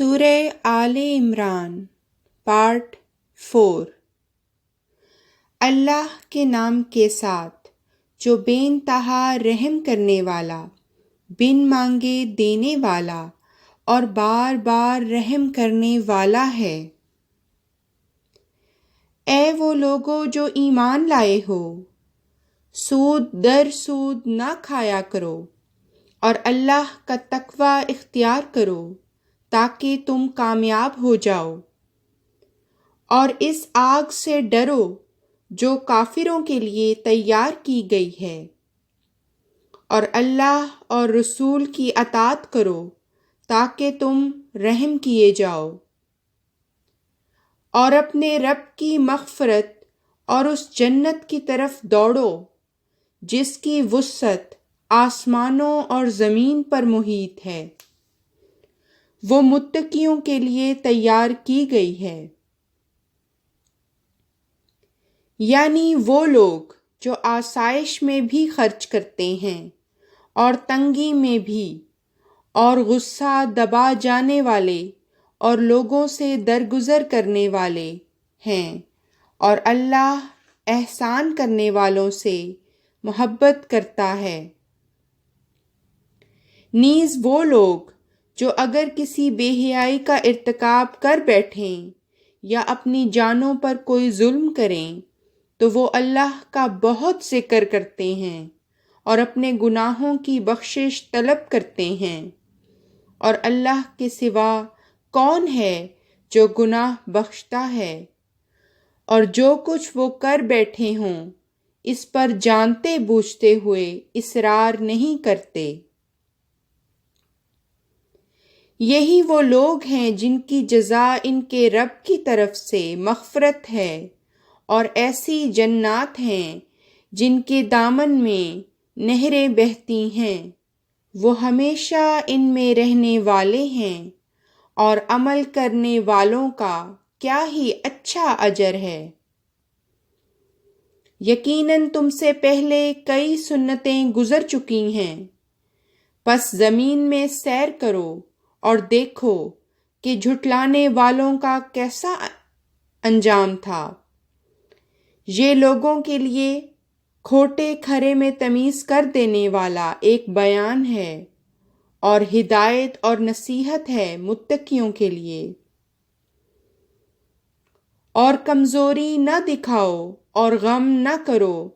سورہ آل عمران پارٹ 4۔ اللہ کے نام کے ساتھ جو بے انتہا رحم کرنے والا، بن مانگے دینے والا اور بار بار رحم کرنے والا ہے۔ اے وہ لوگو جو ایمان لائے ہو، سود در سود نہ کھایا کرو اور اللہ کا تقوی اختیار کرو تاکہ تم کامیاب ہو جاؤ، اور اس آگ سے ڈرو جو کافروں کے لیے تیار کی گئی ہے، اور اللہ اور رسول کی اطاعت کرو تاکہ تم رحم کیے جاؤ، اور اپنے رب کی مغفرت اور اس جنت کی طرف دوڑو جس کی وسعت آسمانوں اور زمین پر محیط ہے، وہ متقیوں کے لیے تیار کی گئی ہے۔ یعنی وہ لوگ جو آسائش میں بھی خرچ کرتے ہیں اور تنگی میں بھی، اور غصہ دبا جانے والے اور لوگوں سے درگزر کرنے والے ہیں، اور اللہ احسان کرنے والوں سے محبت کرتا ہے۔ نیز وہ لوگ جو اگر کسی بے حیائی کا ارتکاب کر بیٹھیں یا اپنی جانوں پر کوئی ظلم کریں تو وہ اللہ کا بہت ذکر کرتے ہیں اور اپنے گناہوں کی بخشش طلب کرتے ہیں، اور اللہ کے سوا کون ہے جو گناہ بخشتا ہے، اور جو کچھ وہ کر بیٹھے ہوں اس پر جانتے بوجھتے ہوئے اصرار نہیں کرتے۔ یہی وہ لوگ ہیں جن کی جزا ان کے رب کی طرف سے مغفرت ہے، اور ایسی جنات ہیں جن کے دامن میں نہریں بہتی ہیں، وہ ہمیشہ ان میں رہنے والے ہیں، اور عمل کرنے والوں کا کیا ہی اچھا اجر ہے۔ یقیناً تم سے پہلے کئی سنتیں گزر چکی ہیں، پس زمین میں سیر کرو اور دیکھو کہ جھٹلانے والوں کا کیسا انجام تھا۔ یہ لوگوں کے لیے کھوٹے کھرے میں تمیز کر دینے والا ایک بیان ہے، اور ہدایت اور نصیحت ہے متقیوں کے لیے۔ اور کمزوری نہ دکھاؤ اور غم نہ کرو،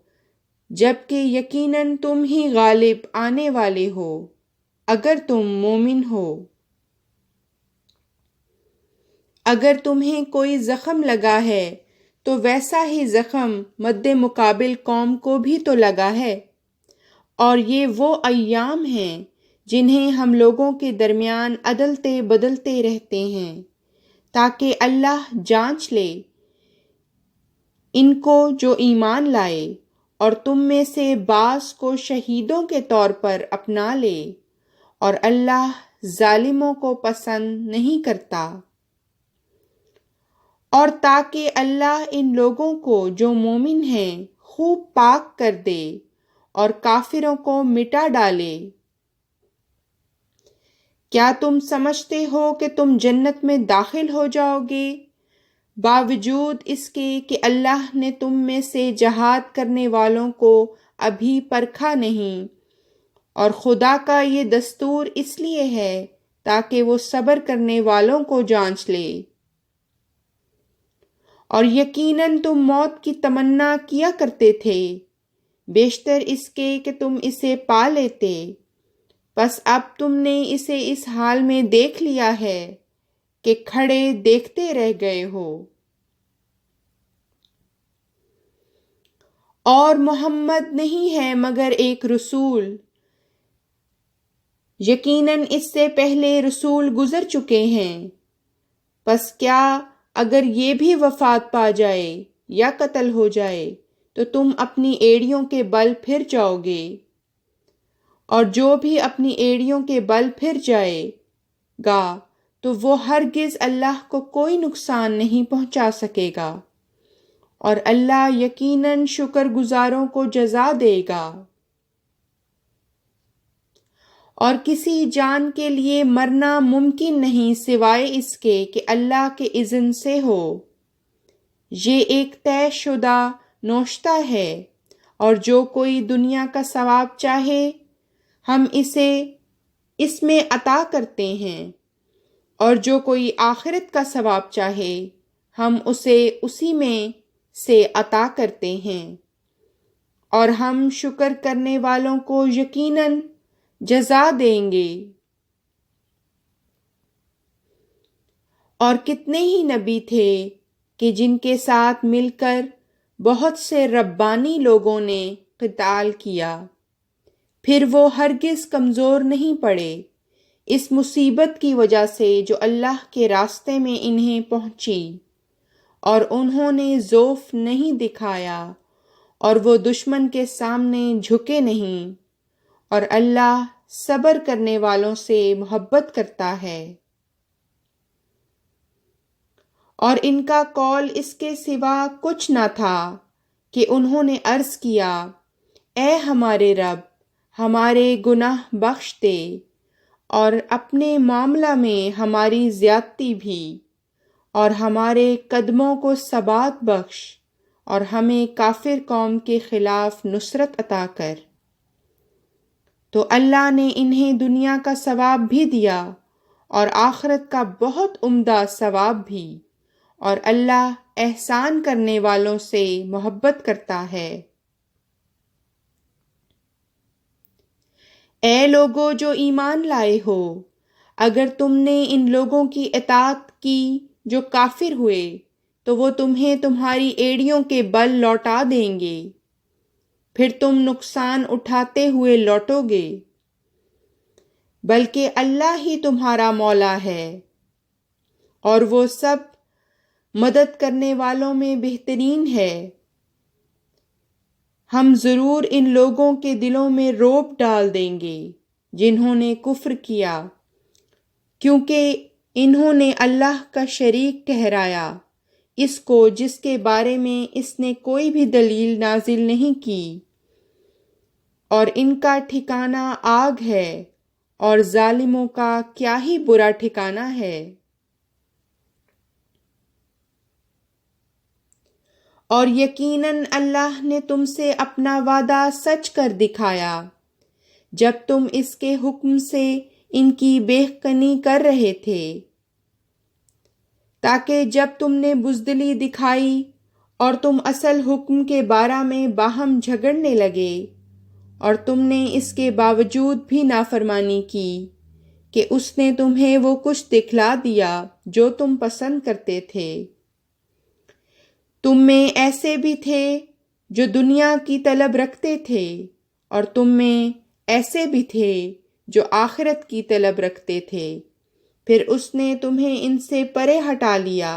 جبکہ یقیناً تم ہی غالب آنے والے ہو اگر تم مومن ہو۔ اگر تمہیں کوئی زخم لگا ہے تو ویسا ہی زخم مد مقابل قوم کو بھی تو لگا ہے، اور یہ وہ ایام ہیں جنہیں ہم لوگوں کے درمیان عدلتے بدلتے رہتے ہیں تاکہ اللہ جانچ لے ان کو جو ایمان لائے، اور تم میں سے بعض کو شہیدوں کے طور پر اپنا لے، اور اللہ ظالموں کو پسند نہیں کرتا۔ اور تاکہ اللہ ان لوگوں کو جو مومن ہیں خوب پاک کر دے اور کافروں کو مٹا ڈالے۔ کیا تم سمجھتے ہو کہ تم جنت میں داخل ہو جاؤ گے باوجود اس کے کہ اللہ نے تم میں سے جہاد کرنے والوں کو ابھی پرکھا نہیں، اور خدا کا یہ دستور اس لیے ہے تاکہ وہ صبر کرنے والوں کو جانچ لے۔ اور یقیناً تم موت کی تمنا کیا کرتے تھے، بیشتر اس کے کہ تم اسے پا لیتے، بس اب تم نے اسے اس حال میں دیکھ لیا ہے کہ کھڑے دیکھتے رہ گئے ہو۔ اور محمد نہیں ہے مگر ایک رسول، یقیناً اس سے پہلے رسول گزر چکے ہیں، پس کیا اگر یہ بھی وفات پا جائے یا قتل ہو جائے تو تم اپنی ایڑیوں کے بل پھر جاؤ گے، اور جو بھی اپنی ایڑیوں کے بل پھر جائے گا تو وہ ہرگز اللہ کو کوئی نقصان نہیں پہنچا سکے گا، اور اللہ یقیناً شکر گزاروں کو جزا دے گا۔ اور کسی جان کے لیے مرنا ممکن نہیں سوائے اس کے کہ اللہ کے اذن سے ہو۔ یہ ایک طے شدہ نوشتہ ہے، اور جو کوئی دنیا کا ثواب چاہے ہم اسے اس میں عطا کرتے ہیں، اور جو کوئی آخرت کا ثواب چاہے ہم اسے اسی میں سے عطا کرتے ہیں، اور ہم شکر کرنے والوں کو یقیناً جزا دیں گے۔ اور کتنے ہی نبی تھے کہ جن کے ساتھ مل کر بہت سے ربانی لوگوں نے قتال کیا، پھر وہ ہرگز کمزور نہیں پڑے اس مصیبت کی وجہ سے جو اللہ کے راستے میں انہیں پہنچی، اور انہوں نے ضعف نہیں دکھایا، اور وہ دشمن کے سامنے جھکے نہیں، اور اللہ صبر کرنے والوں سے محبت کرتا ہے۔ اور ان کا قول اس کے سوا کچھ نہ تھا کہ انہوں نے عرض کیا، اے ہمارے رب، ہمارے گناہ بخش دے، اور اپنے معاملہ میں ہماری زیادتی بھی، اور ہمارے قدموں کو ثبات بخش، اور ہمیں کافر قوم کے خلاف نصرت عطا کر۔ تو اللہ نے انہیں دنیا کا ثواب بھی دیا اور آخرت کا بہت عمدہ ثواب بھی، اور اللہ احسان کرنے والوں سے محبت کرتا ہے۔ اے لوگو جو ایمان لائے ہو، اگر تم نے ان لوگوں کی اطاعت کی جو کافر ہوئے تو وہ تمہیں تمہاری ایڑیوں کے بل لوٹا دیں گے، پھر تم نقصان اٹھاتے ہوئے لوٹو گے، بلکہ اللہ ہی تمہارا مولا ہے، اور وہ سب مدد کرنے والوں میں بہترین ہے۔ ہم ضرور ان لوگوں کے دلوں میں رعب ڈال دیں گے جنہوں نے کفر کیا، کیونکہ انہوں نے اللہ کا شریک ٹھہرایا اس کو جس کے بارے میں اس نے کوئی بھی دلیل نازل نہیں کی، اور ان کا ٹھکانہ آگ ہے، اور ظالموں کا کیا ہی برا ٹھکانہ ہے۔ اور یقیناً اللہ نے تم سے اپنا وعدہ سچ کر دکھایا جب تم اس کے حکم سے ان کی بہکانی کر رہے تھے، تاکہ جب تم نے بزدلی دکھائی اور تم اصل حکم کے بارے میں باہم جھگڑنے لگے، اور تم نے اس کے باوجود بھی نافرمانی کی کہ اس نے تمہیں وہ کچھ دکھلا دیا جو تم پسند کرتے تھے۔ تم میں ایسے بھی تھے جو دنیا کی طلب رکھتے تھے، اور تم میں ایسے بھی تھے جو آخرت کی طلب رکھتے تھے، پھر اس نے تمہیں ان سے پرے ہٹا لیا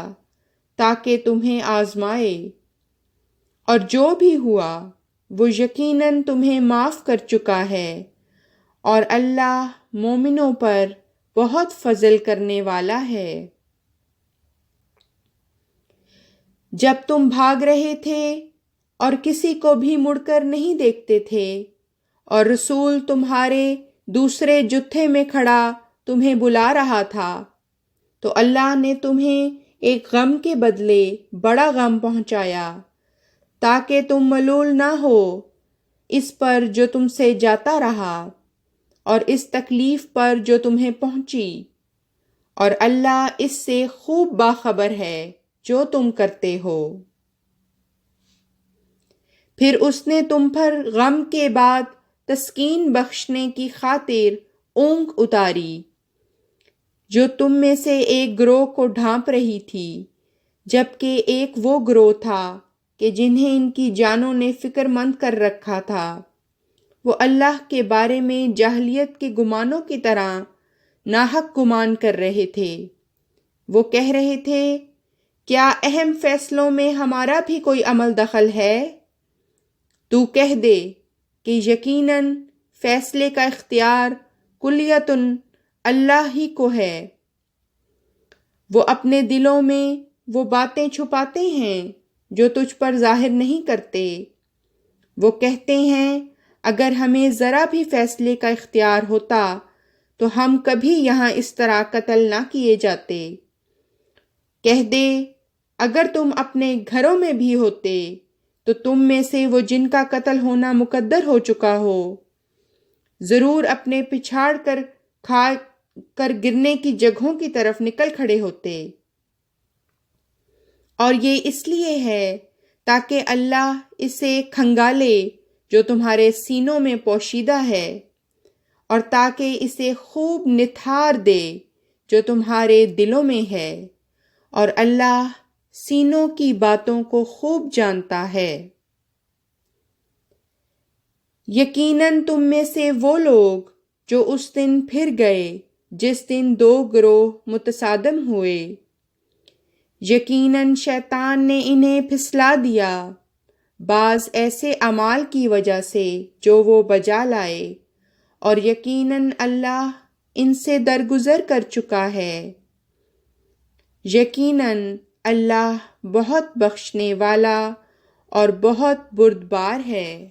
تاکہ تمہیں آزمائے، اور جو بھی ہوا وہ یقیناً تمہیں معاف کر چکا ہے، اور اللہ مومنوں پر بہت فضل کرنے والا ہے۔ جب تم بھاگ رہے تھے اور کسی کو بھی مڑ کر نہیں دیکھتے تھے، اور رسول تمہارے دوسرے جتھے میں کھڑا تمہیں بلا رہا تھا، تو اللہ نے تمہیں ایک غم کے بدلے بڑا غم پہنچایا تاکہ تم ملول نہ ہو اس پر جو تم سے جاتا رہا، اور اس تکلیف پر جو تمہیں پہنچی، اور اللہ اس سے خوب باخبر ہے جو تم کرتے ہو۔ پھر اس نے تم پر غم کے بعد تسکین بخشنے کی خاطر اونگ اتاری جو تم میں سے ایک گروہ کو ڈھانپ رہی تھی، جبکہ ایک وہ گروہ تھا کہ جنہیں ان کی جانوں نے فکر مند کر رکھا تھا، وہ اللہ کے بارے میں جاہلیت کے گمانوں کی طرح ناحق گمان کر رہے تھے۔ وہ کہہ رہے تھے، کیا اہم فیصلوں میں ہمارا بھی کوئی عمل دخل ہے؟ تو کہہ دے کہ یقیناً فیصلے کا اختیار کلیتاً اللہ ہی کو ہے۔ وہ اپنے دلوں میں وہ باتیں چھپاتے ہیں جو تجھ پر ظاہر نہیں کرتے۔ وہ کہتے ہیں، اگر ہمیں ذرا بھی فیصلے کا اختیار ہوتا تو ہم کبھی یہاں اس طرح قتل نہ کیے جاتے۔ کہہ دے اگر تم اپنے گھروں میں بھی ہوتے تو تم میں سے وہ جن کا قتل ہونا مقدر ہو چکا ہو ضرور اپنے پچھاڑ کر کھا کر گرنے کی جگہوں کی طرف نکل کھڑے ہوتے، اور یہ اس لیے ہے تاکہ اللہ اسے کھنگالے جو تمہارے سینوں میں پوشیدہ ہے، اور تاکہ اسے خوب نتھار دے جو تمہارے دلوں میں ہے، اور اللہ سینوں کی باتوں کو خوب جانتا ہے۔ یقیناً تم میں سے وہ لوگ جو اس دن پھر گئے جس دن دو گروہ متصادم ہوئے، یقیناً شیطان نے انہیں پھسلا دیا بعض ایسے اعمال کی وجہ سے جو وہ بجا لائے، اور یقیناً اللہ ان سے درگزر کر چکا ہے۔ یقیناً اللہ بہت بخشنے والا اور بہت بردبار ہے۔